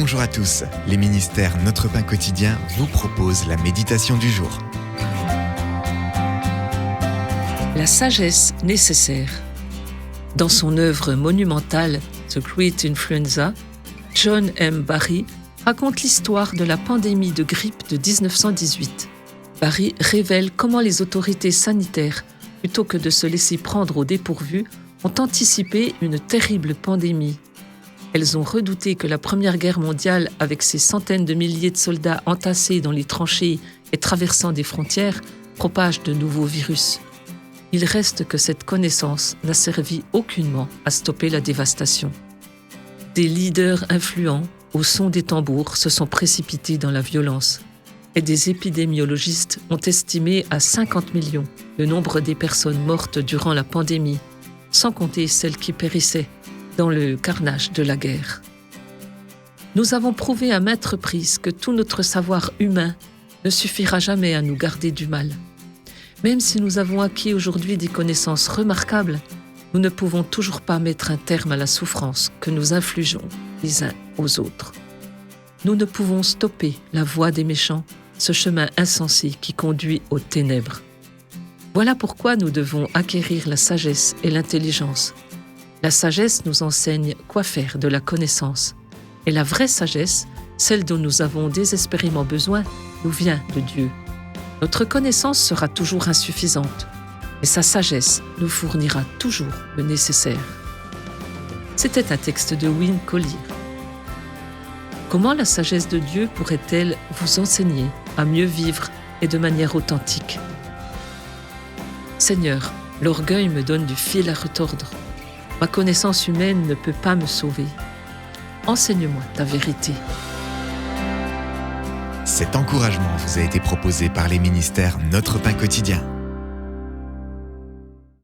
Bonjour à tous, les ministères Notre Pain Quotidien vous proposent la méditation du jour. La sagesse nécessaire. Dans son œuvre monumentale The Great Influenza, John M. Barry raconte l'histoire de la pandémie de grippe de 1918. Barry révèle comment les autorités sanitaires, plutôt que de se laisser prendre au dépourvu, ont anticipé une terrible pandémie. Elles ont redouté que la Première Guerre mondiale, avec ses centaines de milliers de soldats entassés dans les tranchées et traversant des frontières, propage de nouveaux virus. Il reste que cette connaissance n'a servi aucunement à stopper la dévastation. Des leaders influents, au son des tambours, se sont précipités dans la violence. Et des épidémiologistes ont estimé à 50 millions le nombre des personnes mortes durant la pandémie, sans compter celles qui périssaient dans le carnage de la guerre. Nous avons prouvé à maintes reprises que tout notre savoir humain ne suffira jamais à nous garder du mal. Même si nous avons acquis aujourd'hui des connaissances remarquables, nous ne pouvons toujours pas mettre un terme à la souffrance que nous infligeons les uns aux autres. Nous ne pouvons stopper la voie des méchants, ce chemin insensé qui conduit aux ténèbres. Voilà pourquoi nous devons acquérir la sagesse et l'intelligence. La sagesse nous enseigne quoi faire de la connaissance. Et la vraie sagesse, celle dont nous avons désespérément besoin, nous vient de Dieu. Notre connaissance sera toujours insuffisante, mais sa sagesse nous fournira toujours le nécessaire. C'était un texte de Win Collier. Comment la sagesse de Dieu pourrait-elle vous enseigner à mieux vivre et de manière authentique ? Seigneur, l'orgueil me donne du fil à retordre. Ma connaissance humaine ne peut pas me sauver. Enseigne-moi ta vérité. Cet encouragement vous a été proposé par les ministères Notre Pain Quotidien.